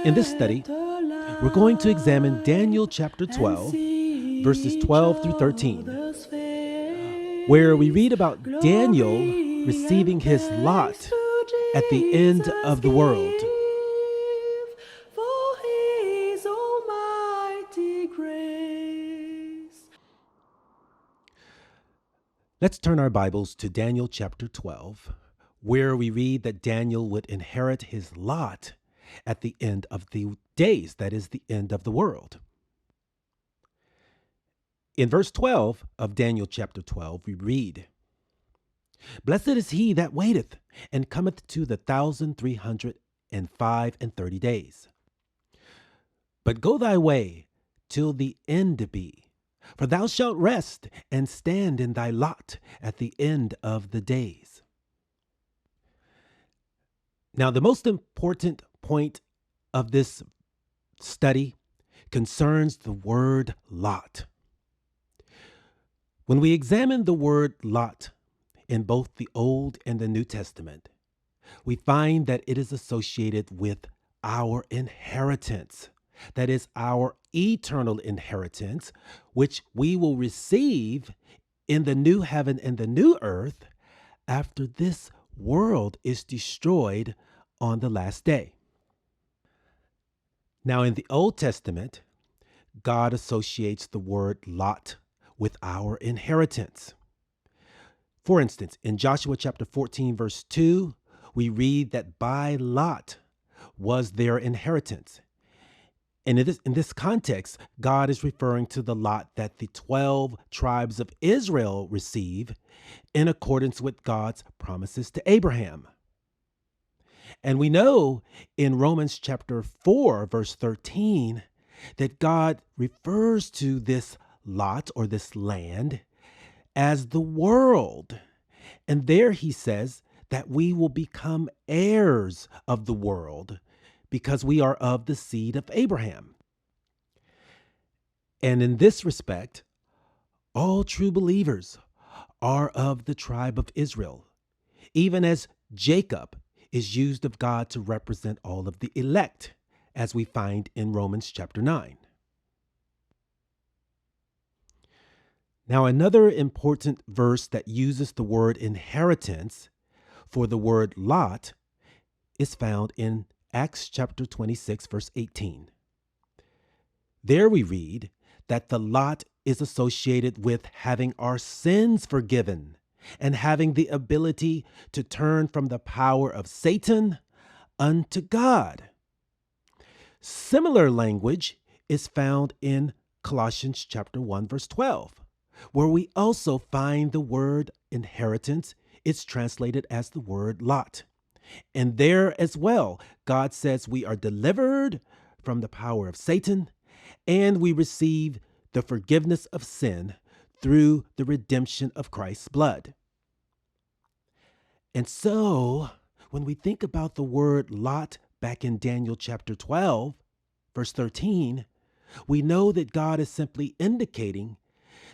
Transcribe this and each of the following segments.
In this study, we're going to examine Daniel chapter 12, verses 12 through 13, where we read about Daniel receiving his lot at the end of the world. Let's turn our Bibles to Daniel chapter 12, where we read that Daniel would inherit his lot at the end of the days, that is, the end of the world. In verse 12 of Daniel chapter 12, we read, "Blessed is he that waiteth, and cometh to the 1,305 and 30 days. But go thy way till the end be, for thou shalt rest and stand in thy lot at the end of the days." Now, the most important point of this study concerns the word lot. When we examine the word lot in both the Old and the New Testament, we find that it is associated with our inheritance. That is our eternal inheritance, which we will receive in the new heaven and the new earth after this world is destroyed on the last day. Now, in the Old Testament, God associates the word lot with our inheritance. For instance, in Joshua chapter 14, verse 2, we read that by lot was their inheritance. And in this context, God is referring to the lot that the 12 tribes of Israel receive in accordance with God's promises to Abraham. And we know in Romans chapter 4, verse 13, that God refers to this lot or this land as the world. And there he says that we will become heirs of the world because we are of the seed of Abraham. And in this respect, all true believers are of the tribe of Israel, even as Jacob is used of God to represent all of the elect, as we find in Romans chapter 9. Now, another important verse that uses the word inheritance for the word lot is found in Acts chapter 26, verse 18. There we read that the lot is associated with having our sins forgiven and having the ability to turn from the power of Satan unto God. Similar language is found in Colossians chapter 1, verse 12, where we also find the word inheritance. It's translated as the word lot. And there as well, God says we are delivered from the power of Satan and we receive the forgiveness of sin through the redemption of Christ's blood. And so, when we think about the word lot back in Daniel chapter 12, verse 13, we know that God is simply indicating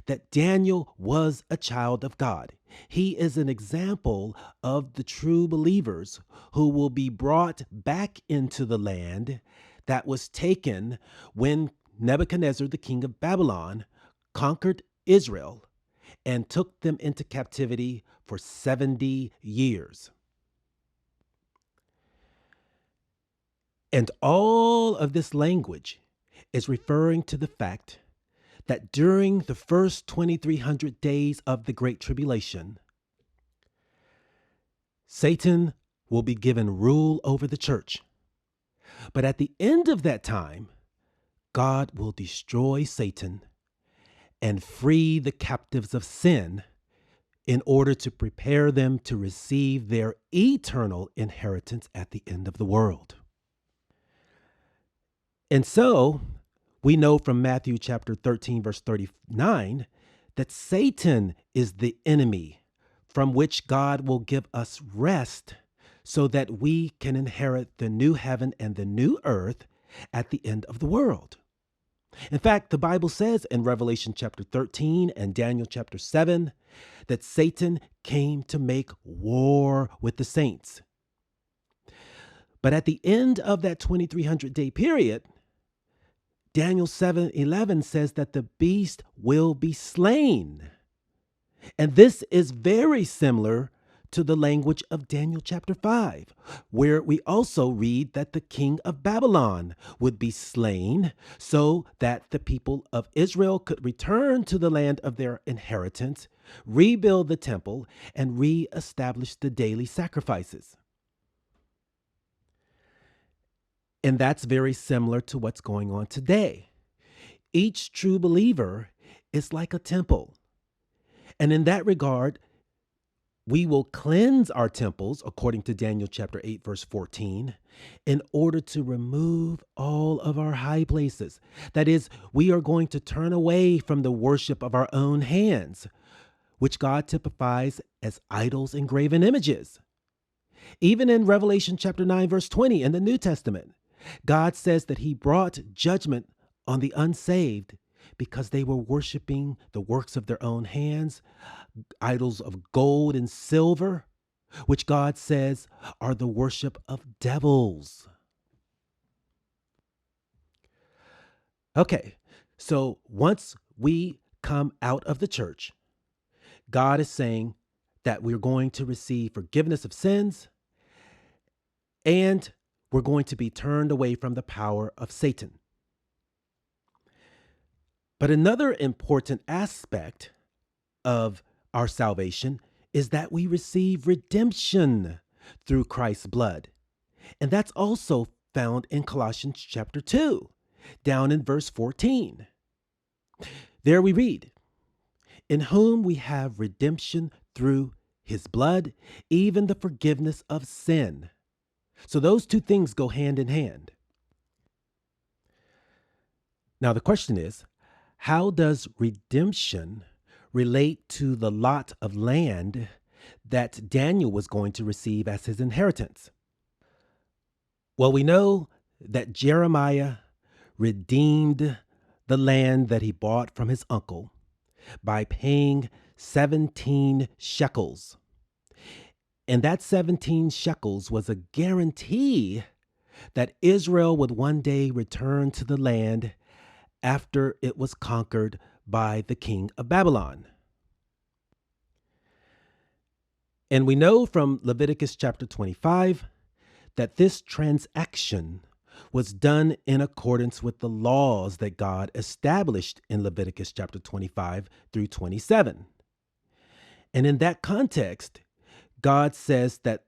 that Daniel was a child of God. He is an example of the true believers who will be brought back into the land that was taken when Nebuchadnezzar, the king of Babylon, conquered Israel and took them into captivity for 70 years. And all of this language is referring to the fact that during the first 2,300 days of the Great Tribulation, Satan will be given rule over the church. But at the end of that time, God will destroy Satan and free the captives of sin in order to prepare them to receive their eternal inheritance at the end of the world. And so, we know from Matthew chapter 13, verse 39, that Satan is the enemy from which God will give us rest so that we can inherit the new heaven and the new earth at the end of the world. In fact, the Bible says in Revelation chapter 13 and Daniel chapter 7 that Satan came to make war with the saints. But at the end of that 2300-day period, Daniel 7:11 says that the beast will be slain. And this is very similar to the language of Daniel chapter 5, where we also read that the king of Babylon would be slain so that the people of Israel could return to the land of their inheritance, rebuild the temple, and reestablish the daily sacrifices. And that's very similar to what's going on today. Each true believer is like a temple. And in that regard, we will cleanse our temples, according to Daniel chapter 8, verse 14, in order to remove all of our high places. That is, we are going to turn away from the worship of our own hands, which God typifies as idols and graven images. Even in Revelation chapter 9, verse 20 in the New Testament, God says that he brought judgment on the unsaved because they were worshiping the works of their own hands, idols of gold and silver, which God says are the worship of devils. Okay, so once we come out of the church, God is saying that we're going to receive forgiveness of sins and we're going to be turned away from the power of Satan. But another important aspect of our salvation is that we receive redemption through Christ's blood. And that's also found in Colossians chapter 2, down in verse 14. There we read, "In whom we have redemption through his blood, even the forgiveness of sin." So those two things go hand in hand. Now the question is, how does redemption relate to the lot of land that Daniel was going to receive as his inheritance? Well, we know that Jeremiah redeemed the land that he bought from his uncle by paying 17 shekels. And that 17 shekels was a guarantee that Israel would one day return to the land after it was conquered by the king of Babylon. And we know from Leviticus chapter 25 that this transaction was done in accordance with the laws that God established in Leviticus chapter 25 through 27. And in that context, God says that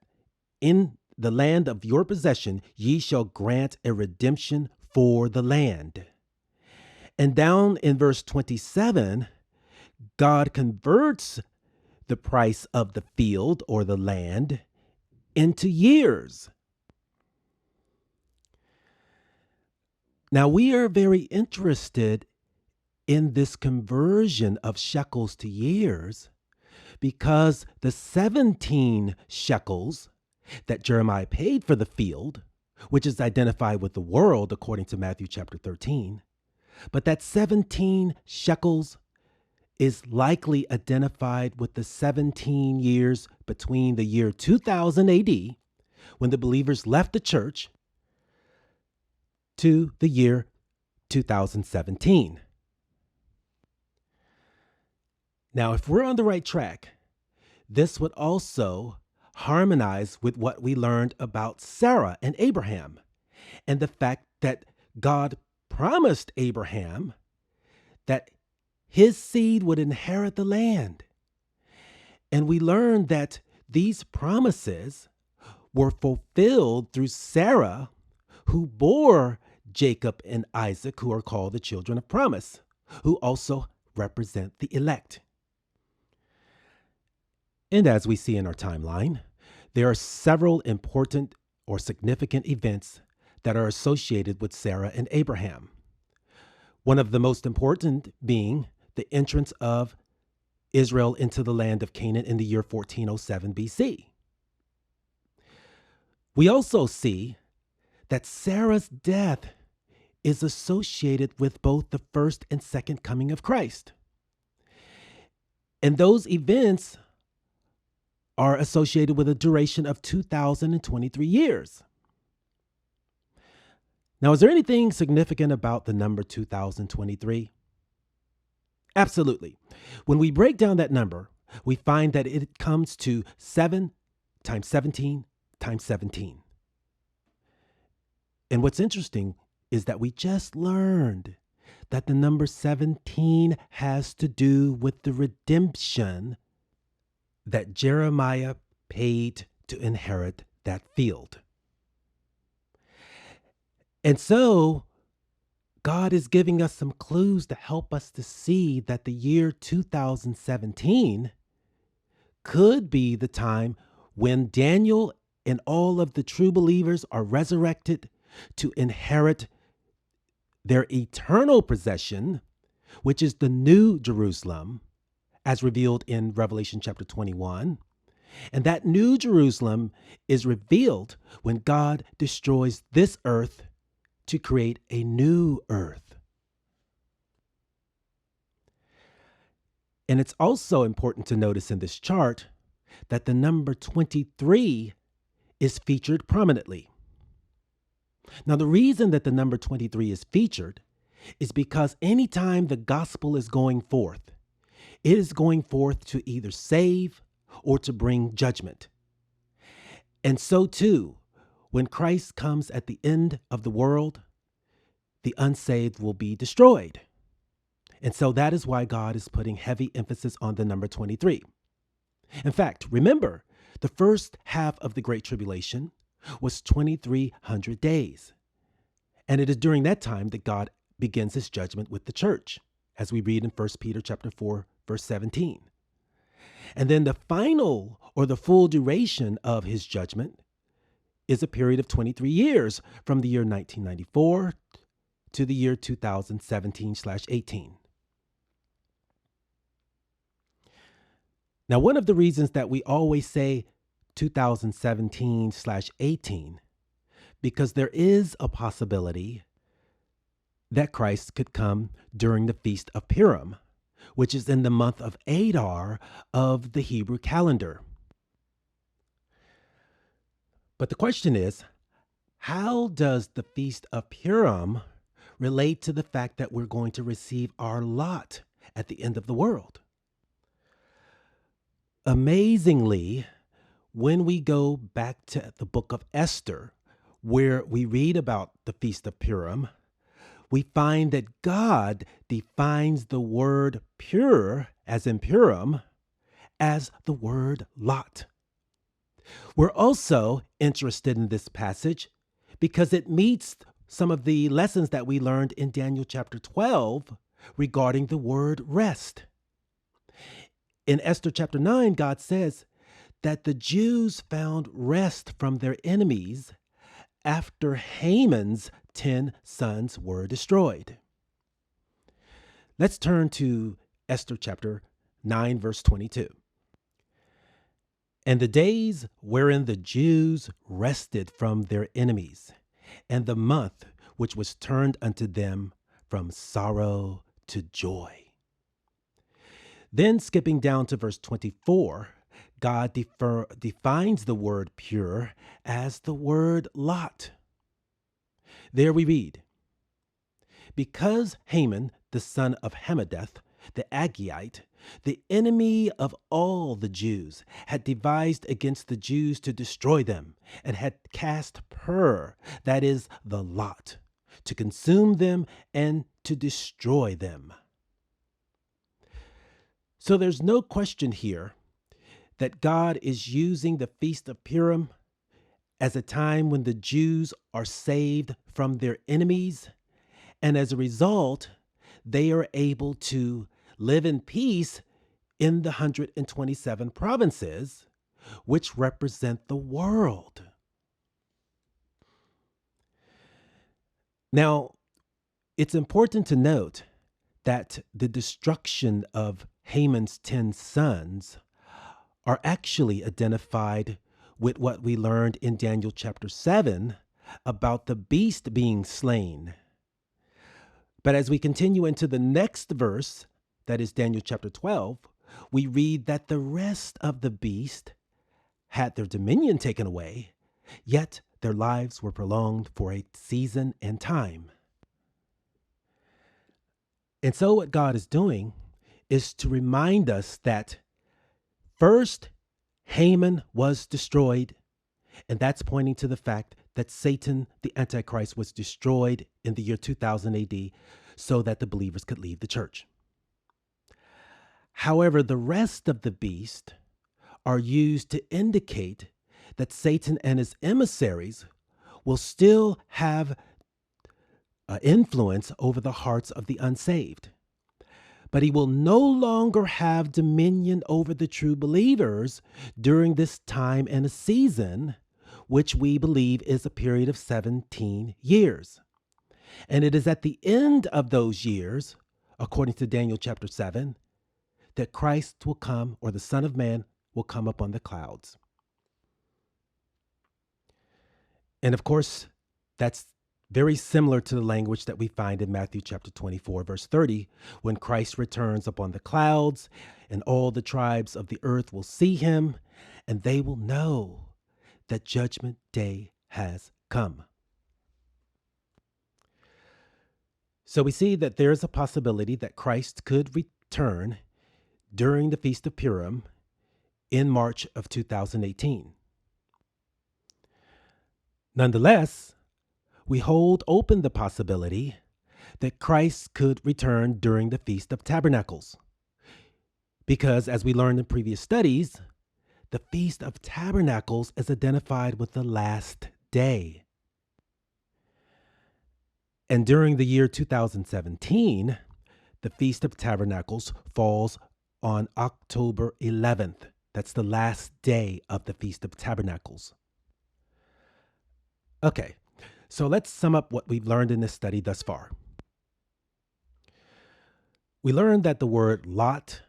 in the land of your possession, ye shall grant a redemption for the land. And down in verse 27, God converts the price of the field or the land into years. Now, we are very interested in this conversion of shekels to years because the 17 shekels that Jeremiah paid for the field, which is identified with the world according to Matthew chapter 13, but that 17 shekels is likely identified with the 17 years between the year 2000 AD, when the believers left the church, to the year 2017. Now, if we're on the right track, this would also harmonize with what we learned about Sarah and Abraham, and the fact that God promised Abraham that his seed would inherit the land. And we learned that these promises were fulfilled through Sarah, who bore Jacob and Isaac, who are called the children of promise, who also represent the elect. And as we see in our timeline, there are several important or significant events that are associated with Sarah and Abraham. One of the most important being the entrance of Israel into the land of Canaan in the year 1407 BC. We also see that Sarah's death is associated with both the first and second coming of Christ. And those events are associated with a duration of 2023 years. Now, is there anything significant about the number 2023? Absolutely. When we break down that number, we find that it comes to 7 times 17 times 17. And what's interesting is that we just learned that the number 17 has to do with the redemption that Jeremiah paid to inherit that field. And so God is giving us some clues to help us to see that the year 2017 could be the time when Daniel and all of the true believers are resurrected to inherit their eternal possession, which is the new Jerusalem, as revealed in Revelation chapter 21. And that new Jerusalem is revealed when God destroys this earth to create a new earth. And it's also important to notice in this chart that the number 23 is featured prominently. Now, the reason that the number 23 is featured is because anytime the gospel is going forth, it is going forth to either save or to bring judgment. And so too, when Christ comes at the end of the world, the unsaved will be destroyed. And so that is why God is putting heavy emphasis on the number 23. In fact, remember, the first half of the Great Tribulation was 2,300 days. And it is during that time that God begins his judgment with the church, as we read in 1 Peter chapter 4, verse 17. And then the final or the full duration of his judgment is a period of 23 years from the year 1994 to the year 2017/18. Now, one of the reasons that we always say 2017/18, because there is a possibility that Christ could come during the Feast of Purim, which is in the month of Adar of the Hebrew calendar. But the question is, how does the Feast of Purim relate to the fact that we're going to receive our lot at the end of the world? Amazingly, when we go back to the book of Esther, where we read about the Feast of Purim, we find that God defines the word pure, as in Purim, as the word lot. We're also interested in this passage because it meets some of the lessons that we learned in Daniel chapter 12 regarding the word rest. In Esther chapter 9, God says that the Jews found rest from their enemies after Haman's 10 sons were destroyed. Let's turn to Esther chapter 9, verse 22. And the days wherein the Jews rested from their enemies, and the month which was turned unto them from sorrow to joy. Then skipping down to verse 24, God defines the word pure as the word lot. There we read, because Haman, the son of Hammedatha, the Agagite, the enemy of all the Jews, had devised against the Jews to destroy them, and had cast pur, that is, the lot, to consume them and to destroy them. So there's no question here that God is using the Feast of Purim as a time when the Jews are saved from their enemies, and as a result, they are able to live in peace in the 127 provinces, which represent the world. Now, it's important to note that the destruction of Haman's 10 sons are actually identified with what we learned in Daniel chapter 7 about the beast being slain. But as we continue into the next verse, that is Daniel chapter 12, we read that the rest of the beast had their dominion taken away, yet Their lives were prolonged for a season and time. And so what God is doing is to remind us that first, Haman was destroyed, and that's pointing to the fact that Satan, the antichrist, was destroyed in the year 2000 AD so that the believers could leave the church. However, the rest of the beast are used to indicate that Satan and his emissaries will still have influence over the hearts of the unsaved. But he will no longer have dominion over the true believers during this time and a season, which we believe is a period of 17 years. And it is at the end of those years, according to Daniel chapter 7, that Christ will come, or the Son of Man will come upon the clouds. And of course, that's very similar to the language that we find in Matthew chapter 24, verse 30, when Christ returns upon the clouds, and all the tribes of the earth will see him, and they will know that judgment day has come. So we see that there is a possibility that Christ could return during the Feast of Purim in March of 2018. Nonetheless, we hold open the possibility that Christ could return during the Feast of Tabernacles. Because, as we learned in previous studies, the Feast of Tabernacles is identified with the last day. And during the year 2017, the Feast of Tabernacles falls on October 11th. That's the last day of the Feast of Tabernacles. Okay, so let's sum up what we've learned in this study thus far. We learned that the word lot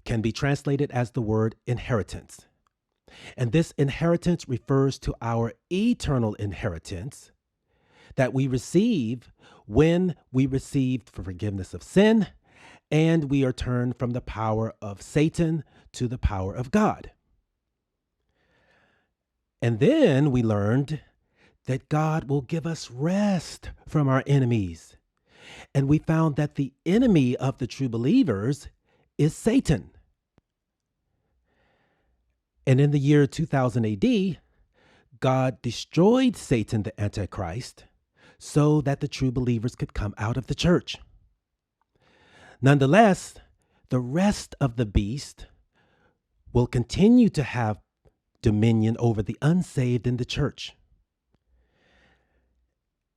can be translated as the word inheritance. And this inheritance refers to our eternal inheritance that we receive when we received forgiveness of sin and we are turned from the power of Satan to the power of God. And then we learned that God will give us rest from our enemies. And we found that the enemy of the true believers is Satan. And in the year 2000 AD, God destroyed Satan, the Antichrist, so that the true believers could come out of the church. Nonetheless, the rest of the beast will continue to have dominion over the unsaved in the church.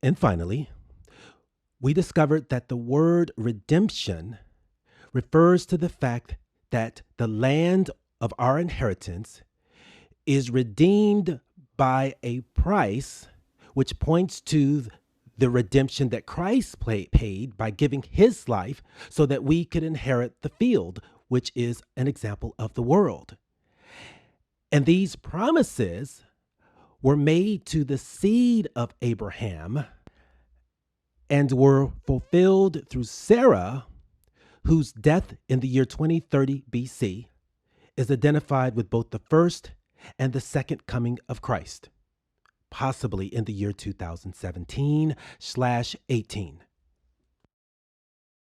And finally, we discovered that the word redemption refers to the fact that the land of our inheritance is redeemed by a price, which points to the redemption that Christ paid by giving his life so that we could inherit the field, which is an example of the world. And these promises were made to the seed of Abraham and were fulfilled through Sarah, whose death in the year 2030 BC is identified with both the first and the second coming of Christ, possibly in the year 2017/18.